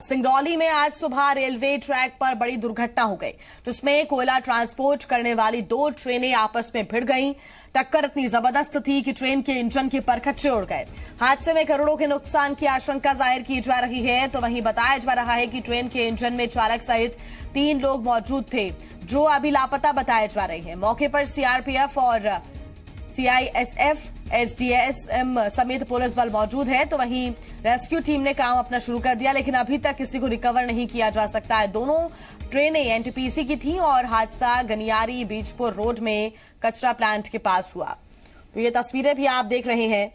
सिंगरौली में आज सुबह रेलवे ट्रैक पर बड़ी दुर्घटना हो गई, जिसमें कोयला ट्रांसपोर्ट करने वाली दो ट्रेनें आपस में भिड़ गईं। टक्कर इतनी जबरदस्त थी कि ट्रेन के इंजन के परखच्चे उड़ गए। हादसे में करोड़ों के नुकसान की आशंका जाहिर की जा रही है। तो वहीं बताया जा रहा है कि ट्रेन के इंजन में चालक सहित 3 लोग मौजूद थे, जो अभी लापता बताए जा रहे हैं। मौके पर सीआरपीएफ और सीआईएसएफ, एसडीएसएम समेत पुलिस बल मौजूद है। तो वहीं रेस्क्यू टीम ने काम अपना शुरू कर दिया, लेकिन अभी तक किसी को रिकवर नहीं किया जा सकता है। दोनों ट्रेनें एनटीपीसी की थीं और हादसा गनियारी बीजपुर रोड में कचरा प्लांट के पास हुआ। तो ये तस्वीरें भी आप देख रहे हैं।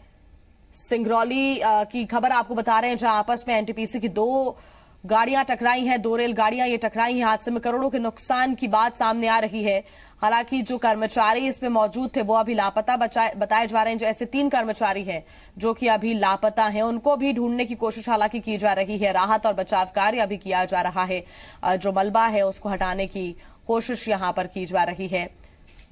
सिंगरौली की खबर आपको बता रहे हैं, जहां आपस में एनटीपीसी की 2 गाड़ियां टकराई हैं, 2 रेलगाड़ियां ये टकराई हैं। हादसे में करोड़ों के नुकसान की बात सामने आ रही है। हालांकि जो कर्मचारी इसमें मौजूद थे वो अभी लापता बताए जा रहे हैं। जो ऐसे 3 कर्मचारी हैं जो कि अभी लापता हैं, उनको भी ढूंढने की कोशिश हालांकि की जा रही है। राहत और बचाव कार्य अभी किया जा रहा है। जो मलबा है उसको हटाने की कोशिश यहां पर की जा रही है।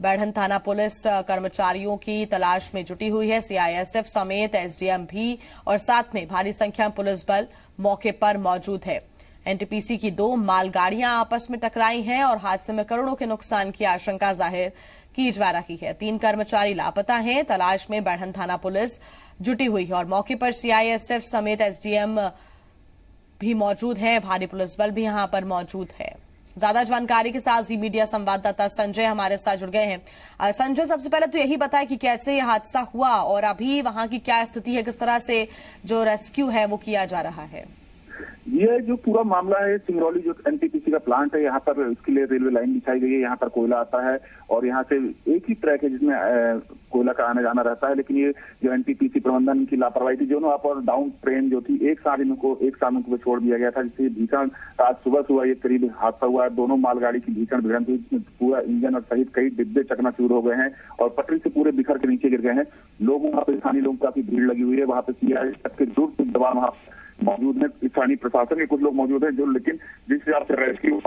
बैढ़न थाना पुलिस कर्मचारियों की तलाश में जुटी हुई है। सीआईएसएफ समेत एसडीएम भी और साथ में भारी संख्या में पुलिस बल मौके पर मौजूद है। एनटीपीसी की 2 मालगाड़ियां आपस में टकराई हैं और हादसे में करोड़ों के नुकसान की आशंका जाहिर की जा रही है। 3 कर्मचारी लापता हैं। तलाश में बैढ़न थाना पुलिस जुटी हुई है और मौके पर सीआईएसएफ समेत एसडीएम भी मौजूद है। भारी पुलिस बल भी यहां पर मौजूद है। ज्यादा जानकारी के साथ जी मीडिया संवाददाता संजय हमारे साथ जुड़ गए हैं। संजय, सबसे पहले तो यही बताएं कि कैसे यह हादसा हुआ और अभी वहां की क्या स्थिति है, किस तरह से जो रेस्क्यू है वो किया जा रहा है। ये जो पूरा मामला है, सिंगरौली जो एनटीपीसी का प्लांट है, यहाँ पर इसके लिए रेलवे लाइन बिछाई गई है। यहाँ पर कोयला आता है और यहाँ से एक ही ट्रैक है जिसमें कोयला का आना जाना रहता है। लेकिन ये जो एनटीपीसी प्रबंधन की लापरवाही थी, जो अप और डाउन ट्रेन जो थी एक साथ इनको छोड़ दिया गया था, जिससे भीषण आज सुबह ये करीब हादसा हुआ है। दोनों मालगाड़ी की भीषण भिड़ंत हुई, जिसमें पूरा इंजन और सहित कई डिब्बे चकनाचूर हो गए हैं और पटरी से पूरे बिखर के नीचे गिर गए हैं। लोगों वहाँ पे स्थानीय लोगों की काफी भीड़ लगी हुई है। वहाँ पे सीआईएसएफ के दूर जवान वहाँ मौजूद है, स्थानीय प्रशासन के कुछ लोग मौजूद हैं, जो लेकिन जिस हिसाब से रेस्क्यू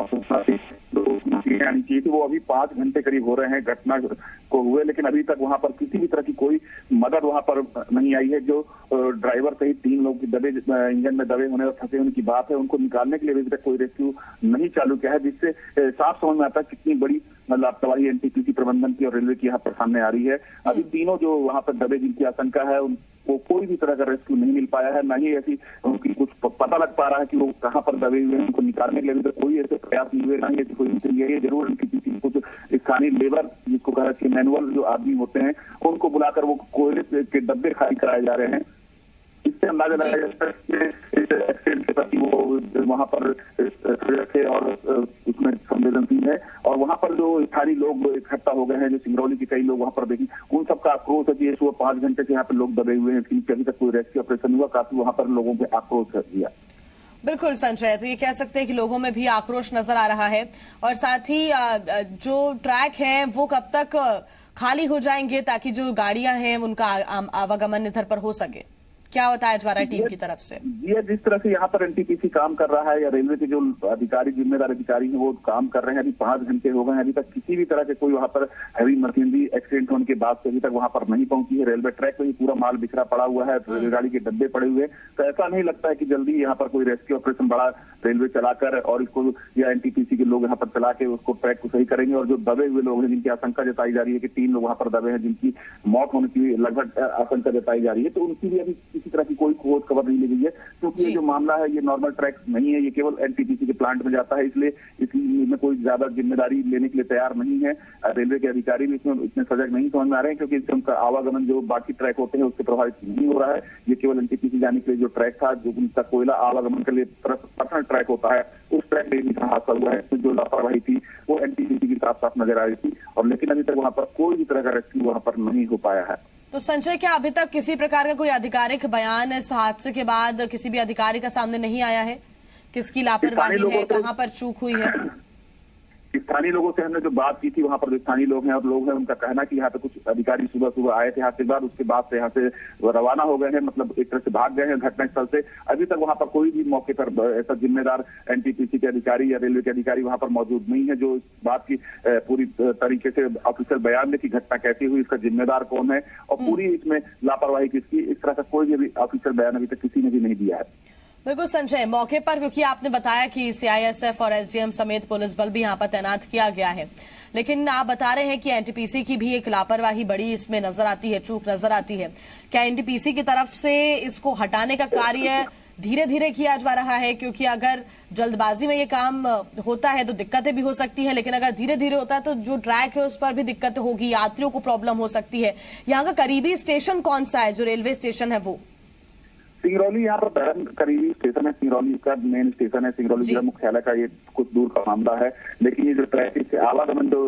आनी चाहिए थी वो अभी 5 घंटे करीब हो रहे हैं घटना को हुए, लेकिन अभी तक वहां पर किसी भी तरह की कोई मदद वहां पर नहीं आई है। जो ड्राइवर सहित 3 लोग की इंजन में दबे होने और फंसे होने की बात है, उनको निकालने के लिए अभी तक कोई रेस्क्यू नहीं चालू किया है, जिससे साफ समझ में आता है कितनी बड़ी लापरवाही एनटीपीसी प्रबंधन की और रेलवे की यहाँ पर सामने आ रही है। अभी तीनों जो वहां पर दबे जिनकी आशंका है उनको कोई भी तरह का रेस्क्यू नहीं मिल पाया है, न ही ऐसी उनकी कुछ पता लग पा रहा है कि वो कहाँ पर दबे हुए हैं। उनको निकालने के लिए अभी तक कोई ऐसे प्रयास नहीं हुए, नहीं ऐसी कोई ये जरूर एनटीपीसी कुछ स्थानीय लेबर जिसको कहा कि मैनुअल जो आदमी होते हैं उनको बुलाकर वो कोयले के डब्बे खाली कराए जा रहे हैं। इससे अंदाजा लगाया जा सकता है एक्सीडेंट के प्रति वो वहां पर थे और उसमें संवेदनशील है। और वहां पर जो स्थानीय लोग इकट्ठा हो गए हैं, जो सिंगरौली के कई लोग वहां पर देखें, उन सबका आक्रोश है कि सुबह 5 घंटे से यहाँ पर लोग दबे हुए हैं, अभी तक कोई रेस्क्यू ऑपरेशन हुआ। काफी वहां पर लोगों पे आक्रोश कर दिया। बिल्कुल संजय, तो ये कह सकते हैं कि लोगों में भी आक्रोश नजर आ रहा है और साथ ही जो ट्रैक है वो कब तक खाली हो जाएंगे ताकि जो गाड़ियां हैं उनका आवागमन इधर पर हो सके, क्या बताया जा रहा है टीम की तरफ से? ये जिस तरह से यहाँ पर एनटीपीसी काम कर रहा है या रेलवे के जो अधिकारी जिम्मेदार अधिकारी हैं वो काम कर रहे हैं। अभी 5 घंटे हो गए हैं, अभी तक किसी भी तरह के कोई वहाँ पर हैवी मशीनरी एक्सीडेंट होने के बाद से अभी तक वहाँ पर नहीं पहुंची है। रेलवे ट्रैक पे ही पूरा माल बिखरा पड़ा हुआ है, रेलगाड़ी के डब्बे पड़े हुए, तो ऐसा नहीं लगता है कि जल्दी यहाँ पर कोई रेस्क्यू ऑपरेशन बड़ा रेलवे चलाकर और इसको या एनटीपीसी के लोग यहाँ पर चला के उसको ट्रैक को सही करेंगे। और जो दबे हुए लोग हैं जिनकी आशंका जताई जा रही है कि 3 लोग वहाँ पर दबे हैं जिनकी मौत होने की लगभग आशंका जताई जा रही है, तो उनकी भी अभी किसी तरह की कोई खोज खबर नहीं ली गई है। क्योंकि ये जो मामला है ये नॉर्मल ट्रैक नहीं है, ये केवल एनटीपीसी के प्लांट में जाता है, इसलिए इसमें कोई ज्यादा जिम्मेदारी लेने के लिए तैयार नहीं है। रेलवे के अधिकारी भी इसमें इतने सजग नहीं समझ में आ रहे हैं, क्योंकि उनका आवागमन जो बाकी ट्रैक होते हैं उससे प्रभावित नहीं हो रहा है। ये केवल एनटीपीसी जाने के लिए जो ट्रैक था, जो उनका कोयला आवागमन के लिए पर्सनल ट्रैक होता है, उस ट्रैक में भी हादसा हुआ है। जो लापरवाही थी वो एनटीपीसी की साफ साफ नजर आ रही थी और लेकिन अभी तक वहां पर कोई भी तरह का रेस्क्यू वहां पर नहीं हो पाया है। तो संजय, क्या अभी तक किसी प्रकार का कोई आधिकारिक बयान इस हादसे के बाद किसी भी अधिकारी का सामने नहीं आया है? किसकी लापरवाही है, कहां पर चूक हुई है? स्थानीय लोगों से हमने जो बात की थी, वहां पर जो स्थानीय लोग हैं और लोग हैं, उनका कहना कि यहाँ पे कुछ अधिकारी सुबह आए थे हादसे के बाद, उसके बाद से यहाँ से रवाना हो गए हैं, मतलब एक तरह से भाग गए हैं घटनास्थल से। अभी तक वहां पर कोई भी मौके पर ऐसा जिम्मेदार एनटीपीसी के अधिकारी या रेलवे के अधिकारी वहां पर मौजूद नहीं है जो इस बात की पूरी तरीके से ऑफिशियल बयान दे कि घटना कैसी हुई, इसका जिम्मेदार कौन है और पूरी इसमें लापरवाही किसकी, इस तरह का कोई भी ऑफिशियल बयान अभी तक किसी ने भी नहीं दिया है। बिल्कुल संजय, मौके पर क्योंकि आपने बताया कि सीआईएसएफ और एसडीएम समेत पुलिस बल भी यहां पर तैनात किया गया है, लेकिन आप बता रहे हैं कि एनटीपीसी की भी एक लापरवाही बड़ी इसमें नजर आती है, चूक नजर आती है। क्या एनटीपीसी की तरफ से इसको हटाने का कार्य धीरे धीरे किया जा रहा है? क्योंकि अगर जल्दबाजी में ये काम होता है तो दिक्कतें भी हो सकती हैं, लेकिन अगर धीरे धीरे होता है तो जो ट्रैक है उस पर भी दिक्कत होगी, यात्रियों को प्रॉब्लम हो सकती है। यहाँ का करीबी स्टेशन कौन सा है, जो रेलवे स्टेशन है वो? सिंगरौली यहाँ पर बहन करीबी स्टेशन है, सिंगरौली का मेन स्टेशन है। सिंगरौली जिला मुख्यालय का ये कुछ दूर का मामला है, लेकिन ये जो ट्रैफिक से आवागमन जो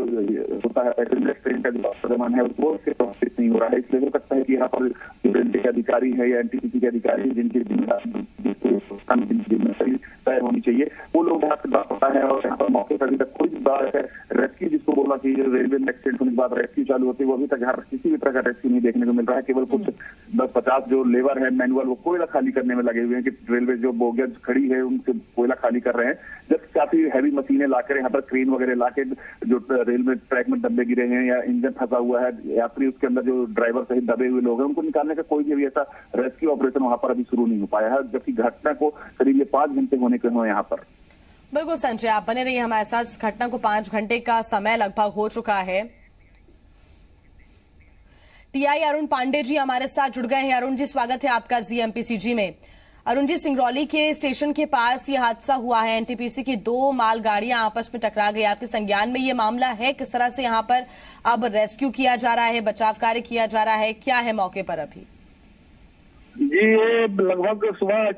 होता है, पैसेंजर ट्रेन का जो आवागमन है वो उसके प्रभावित नहीं हो रहा है। इसलिए हो सकता है कि यहाँ पर जो रेलवे के अधिकारी है या एनटीपीसी के अधिकारी जिनकी जिम्मेदारी तय होनी चाहिए, वो लोग यहाँ से बात होता है। और यहाँ पर मौके पर अभी तक कोई बात है रेस्क्यू जिसको बोला कि रेलवे में एक्सीडेंट होने के बाद रेस्क्यू चालू होती है, वो अभी तक यहाँ किसी भी तरह का रेस्क्यू नहीं देखने को मिल रहा है। केवल कुछ 10-50 जो लेबर है मैनुअल, वो कोयला खाली करने में लगे हुए हैं कि रेलवे जो बोगियां खड़ी है उनसे कोयला खाली कर रहे हैं। जब काफी हैवी मशीनें लाकर यहाँ पर क्रेन वगैरह लाके जो रेलवे ट्रैक में डब्बे गिरे हैं या इंजन फंसा हुआ है, यात्री उसके अंदर जो ड्राइवर सहित दबे हुए लोग हैं, उनको निकालने का कोई भी ऐसा रेस्क्यू ऑपरेशन वहां पर अभी शुरू नहीं हो पाया है, जबकि घटना को करीब 5 घंटे होने के हैं यहाँ पर। बिल्कुल संजय, आप बने रहिए हमारे साथ। इस घटना को 5 घंटे का समय लगभग हो चुका है। टीआई अरुण पांडे जी हमारे साथ जुड़ गए हैं। अरुण जी, स्वागत है आपका जीएमपीसीजी में। अरुण जी, सिंगरौली के स्टेशन के पास ये हादसा हुआ है, एनटीपीसी की 2 मालगाड़ियां आपस में टकरा गई। आपके संज्ञान में ये मामला है? किस तरह से यहाँ पर अब रेस्क्यू किया जा रहा है, बचाव कार्य किया जा रहा है, क्या है मौके पर अभी? जी, ये लगभग सुबह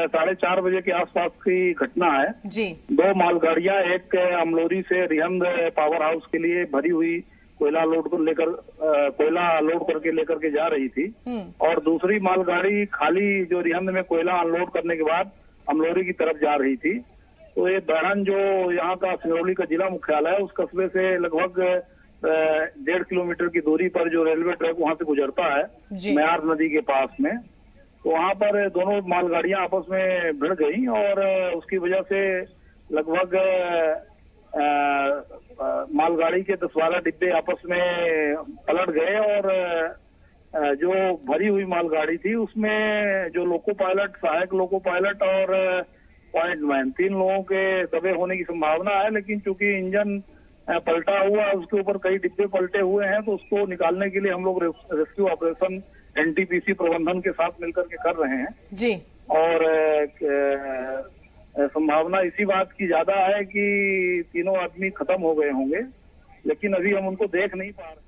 4:30 बजे के आसपास की घटना है जी। 2 मालगाड़ियां, एक अमलोरी से रिहंद पावर हाउस के लिए भरी हुई कोयला लोड करके लेकर के जा रही थी, और दूसरी मालगाड़ी खाली जो रिहंद में कोयला अनलोड करने के बाद अमलोरी की तरफ जा रही थी। तो ये दौरान जो यहाँ का सिंगरौली का जिला मुख्यालय है, उस कस्बे से लगभग 1.5 किलोमीटर की दूरी पर जो रेलवे ट्रैक वहां से गुजरता है म्यार नदी के पास में, तो वहां पर दोनों मालगाड़ियां आपस में भिड़ गई और उसकी वजह से लगभग मालगाड़ी के 10-12 डिब्बे आपस में पलट गए, और जो भरी हुई मालगाड़ी थी उसमें जो लोको पायलट, सहायक लोको पायलट और पॉइंटमैन 3 लोगों के दबे होने की संभावना है। लेकिन चूंकि इंजन पलटा हुआ, उसके ऊपर कई डिब्बे पलटे हुए हैं, तो उसको निकालने के लिए हम लोग रेस्क्यू ऑपरेशन एनटीपीसी प्रबंधन के साथ मिलकर के कर रहे हैं जी। और संभावना इसी बात की ज्यादा है कि तीनों आदमी खत्म हो गए होंगे, लेकिन अभी हम उनको देख नहीं पा रहे।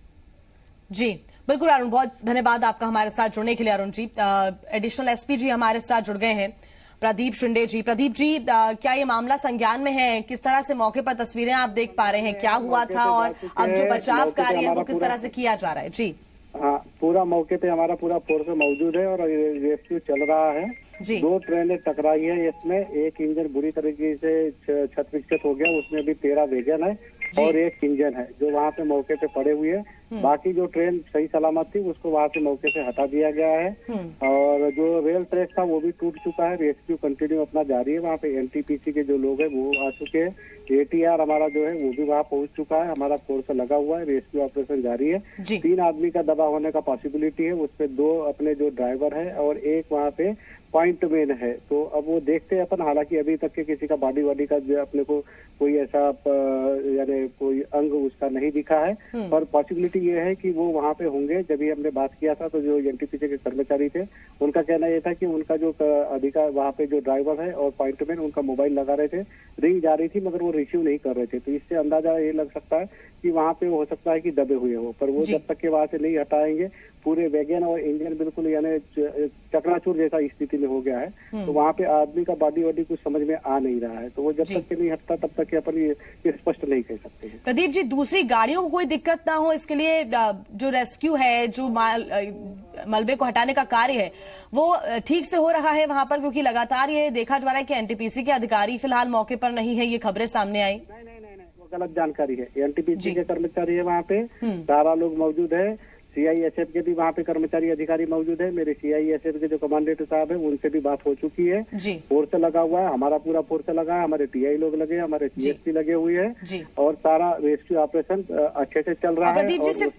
जी बिल्कुल अरुण, बहुत धन्यवाद आपका हमारे साथ जुड़ने के लिए। अरुण जी, एडिशनल एसपी जी हमारे साथ जुड़ गए हैं, प्रदीप शिंदे जी। प्रदीप जी, क्या ये मामला संज्ञान में है? किस तरह से मौके पर तस्वीरें आप देख पा रहे हैं, क्या हुआ था और अब जो बचाव कार्य है वो किस तरह से किया जा रहा है? जी हाँ, पूरा मौके पे हमारा पूरा फोर्स मौजूद है और रेस्क्यू चल रहा है। 2 ट्रेनें टकराई है, इसमें एक इंजन बुरी तरीके से क्षत विक्षत हो गया, उसमें भी 13 वेगन है और एक इंजन है जो वहाँ पे मौके पे पड़े हुए हैं। बाकी जो ट्रेन सही सलामत थी उसको वहाँ से मौके से हटा दिया गया है, और जो रेल ट्रैक था वो भी टूट चुका है। रेस्क्यू कंटिन्यू अपना जारी है। वहाँ पे एनटीपीसी के जो लोग हैं वो आ चुके हैं, एटीआर हमारा जो है वो भी वहाँ पहुँच चुका है, हमारा फोर्स लगा हुआ है, रेस्क्यू ऑपरेशन जारी है। 3 आदमी का दबा होने का पॉसिबिलिटी है, उसपे 2 अपने जो ड्राइवर है और एक वहाँ पे पॉइंट मैन है। तो अब वो देखते हैं अपन, हालांकि अभी तक के किसी का बॉडी वाडी का जो अपने को कोई ऐसा यानी कोई अंग उसका नहीं दिखा है, पर पॉसिबिलिटी ये है कि वो वहाँ पे होंगे। जब भी हमने बात किया था तो जो एनटीपीसी के कर्मचारी थे उनका कहना ये था कि उनका जो अधिकार वहाँ पे जो ड्राइवर है और पॉइंट मैन, उनका मोबाइल लगा रहे थे, रिंग जा रही थी मगर वो रिसीव नहीं कर रहे थे। तो इससे अंदाजा ये लग सकता है कि वहाँ पे हो सकता है कि दबे हुए हो, पर वो जब तक के वहाँ से नहीं हटाएंगे, पूरे वैगन और इंजन बिल्कुल यानी चकनाचूर जैसा स्थिति में हो गया है, तो वहाँ पे आदमी का बॉडी वॉडी कुछ समझ में आ नहीं रहा है। तो वो जब तक के नहीं हटता तब तक अपन ये स्पष्ट नहीं कह सकते हैं। प्रदीप जी, दूसरी गाड़ियों को कोई दिक्कत ना हो इसके लिए जो रेस्क्यू है, जो मलबे को हटाने का कार्य है, वो ठीक से हो रहा है वहां पर? क्योंकि लगातार ये देखा जा रहा है कि एनटीपीसी के अधिकारी फिलहाल मौके पर नहीं है, ये खबरें सामने आई। नहीं, वो गलत जानकारी है। एनटीपीसी के कर्मचारी है वहाँ पे, 12 लोग मौजूद है, CISF के भी वहाँ पे कर्मचारी अधिकारी मौजूद है। मेरे CISF के जो कमांडेंट साहब है उनसे भी बात हो चुकी है। फोर्स लगा हुआ है, हमारा पूरा फोर्स लगा है, हमारे TI लोग लगे, हमारे CSP लगे हुए हैं और सारा रेस्क्यू ऑपरेशन अच्छे से चल रहा है। प्रदीप जी, सिर्फ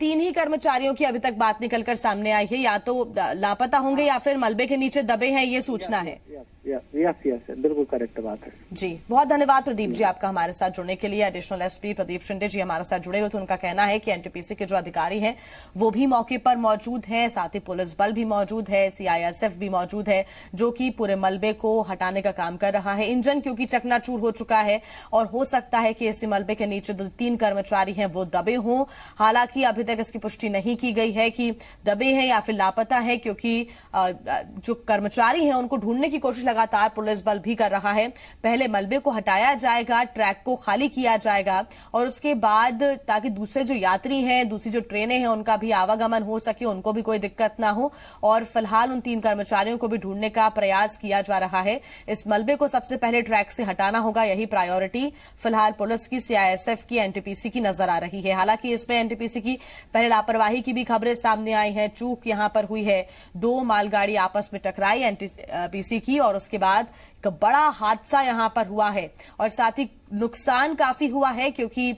तीन ही कर्मचारियों की अभी तक बात निकलकर सामने आई है, या तो लापता होंगे या फिर मलबे के नीचे दबे हैं, ये सूचना है। यस, बिल्कुल करेक्ट बात है जी। बहुत धन्यवाद प्रदीप जी आपका हमारे साथ जुड़ने के लिए। एडिशनल SP प्रदीप शिंदे जी हमारे साथ जुड़े हुए थे। उनका कहना है कि NTPC के जो अधिकारी हैं वो भी मौके पर मौजूद हैं, साथ ही पुलिस बल भी मौजूद है, CISF भी मौजूद है, जो कि पूरे मलबे को हटाने का काम कर रहा है। इंजन क्योंकि चकनाचूर हो चुका है और हो सकता है कि इसी मलबे के नीचे जो 3 कर्मचारी हैं वो दबे हों। हालांकि अभी तक इसकी पुष्टि नहीं की गई है कि दबे हैं या फिर लापता है, क्योंकि जो कर्मचारी हैं उनको ढूंढने की कोशिश लगातार पुलिस बल भी कर रहा है। पहले मलबे को हटाया जाएगा, ट्रैक को खाली किया जाएगा और उसके बाद ताकि दूसरे जो यात्री हैं, दूसरी जो ट्रेनें हैं, उनका भी आवागमन हो सके, उनको भी कोई दिक्कत ना हो। और फिलहाल उन 3 कर्मचारियों को भी ढूंढने का प्रयास किया जा रहा है। इस मलबे को सबसे पहले ट्रैक से हटाना होगा, यही प्रायोरिटी फिलहाल पुलिस की, CISF की, NTPC की नजर आ रही है। हालांकि इसमें NTPC की पहले लापरवाही की भी खबरें सामने आई हैं। चूक यहां पर हुई है, 2 मालगाड़ी आपस में टकराई NTPC की और उसके बाद एक बड़ा हादसा यहां पर हुआ है और साथ ही नुकसान काफी हुआ है, क्योंकि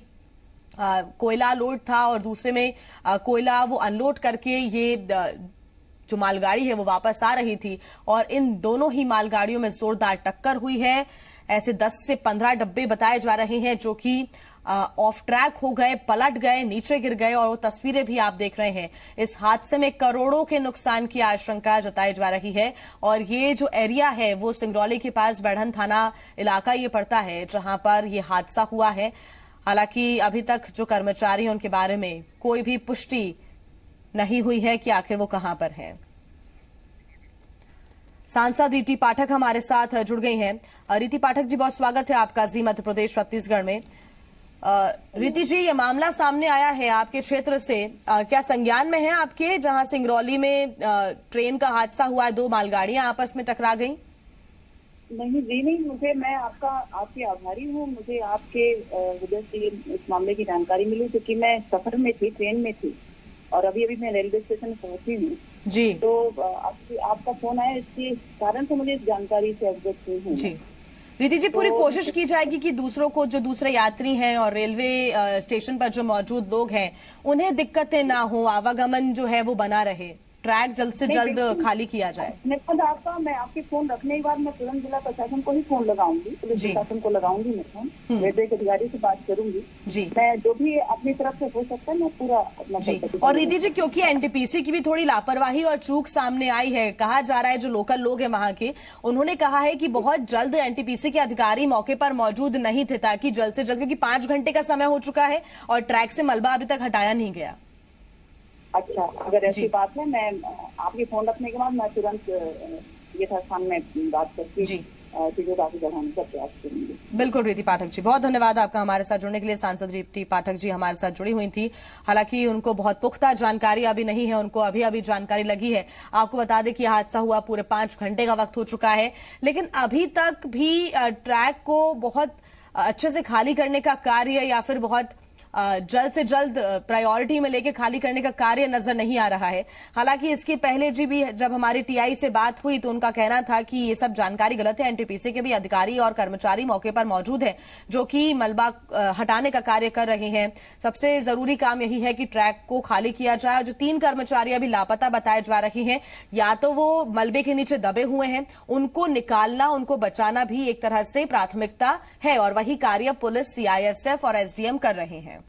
कोयला लोड था और दूसरे में कोयला वो अनलोड करके ये जो मालगाड़ी है वो वापस आ रही थी और इन दोनों ही मालगाड़ियों में जोरदार टक्कर हुई है। ऐसे 10 से 15 डब्बे बताए जा रहे हैं जो कि ऑफ ट्रैक हो गए, पलट गए, नीचे गिर गए और वो तस्वीरें भी आप देख रहे हैं। इस हादसे में करोड़ों के नुकसान की आशंका जताई जा रही है और ये जो एरिया है वो सिंगरौली के पास बैढ़न थाना इलाका ये पड़ता है जहां पर ये हादसा हुआ है। हालांकि अभी तक जो कर्मचारी हैं उनके बारे में कोई भी पुष्टि नहीं हुई है कि आखिर वो कहां पर है। सांसद रीति पाठक हमारे साथ जुड़ गई हैं। रीति पाठक जी, बहुत स्वागत है आपका जी मध्य प्रदेश छत्तीसगढ़ में। रीति जी, ये मामला सामने आया है आपके क्षेत्र से, क्या संज्ञान में है आपके, जहां सिंगरौली में ट्रेन का हादसा हुआ है, 2 मालगाड़ियां आपस में टकरा गई? नहीं, मैं आपकी आभारी हूँ। मुझे आपके वजह से इस मामले की जानकारी मिली, क्योंकि मैं सफर में थी, ट्रेन में थी और अभी मैं रेलवे स्टेशन पहुंची हूँ जी। तो आपका फोन आया, इसके कारण से मुझे इस जानकारी से अवगत हुई हूँ जी। रीति जी, पूरी कोशिश की जाएगी कि दूसरों को, जो दूसरे यात्री हैं और रेलवे स्टेशन पर जो मौजूद लोग हैं, उन्हें दिक्कतें ना हो, आवागमन जो है वो बना रहे, ट्रैक जल्द से जल्द खाली किया जाए। मैं आपके फोन रखने के बाद मैं तुरंत जिला प्रशासन को ही फोन लगाऊंगी, पुलिस प्रशासन को लगाऊंगी, मैं फोन रेलवे के अधिकारी से बात करूंगी जी। मैं जो भी अपनी तरफ से हो सकता है मैं पूरा अपना जी। और रीति जी, क्योंकि NTPC की भी थोड़ी लापरवाही और चूक सामने आई है, कहा जा रहा है जो लोकल लोग हैं वहां के, उन्होंने कहा है कि बहुत जल्द NTPC के अधिकारी मौके पर मौजूद नहीं थे ताकि जल्द से जल्द, क्योंकि 5 घंटे का समय हो चुका है और ट्रैक से मलबा अभी तक हटाया नहीं गया। अच्छा, अगर ऐसी बात है, मैं आपके फोन रखने के बाद मैं तुरंत यथास्थान में बात करके चीजों का बढ़ाने का प्रयास करूंगी। बिल्कुल रीति पाठक जी, बहुत धन्यवाद आपका हमारे साथ जुड़ने के लिए। सांसद रीति पाठक जी हमारे साथ जुड़ी हुई थी। हालांकि उनको बहुत पुख्ता जानकारी अभी नहीं है, उनको अभी जानकारी लगी है। आपको बता दें कि हादसा हुआ पूरे 5 घंटे का वक्त हो चुका है, लेकिन अभी तक भी ट्रैक को बहुत अच्छे से खाली करने का कार्य या फिर बहुत जल्द से जल्द प्रायोरिटी में लेके खाली करने का कार्य नजर नहीं आ रहा है। हालांकि इसके पहले जी भी जब हमारी TI से बात हुई तो उनका कहना था कि ये सब जानकारी गलत है, NTPC के भी अधिकारी और कर्मचारी मौके पर मौजूद हैं जो कि मलबा हटाने का कार्य कर रहे हैं। सबसे जरूरी काम यही है कि ट्रैक को खाली किया जाए। जो 3 कर्मचारी अभी लापता बताए जा रहे हैं, या तो वो मलबे के नीचे दबे हुए हैं, उनको निकालना, उनको बचाना भी एक तरह से प्राथमिकता है और वही कार्य पुलिस, CISF और SDM कर रहे हैं।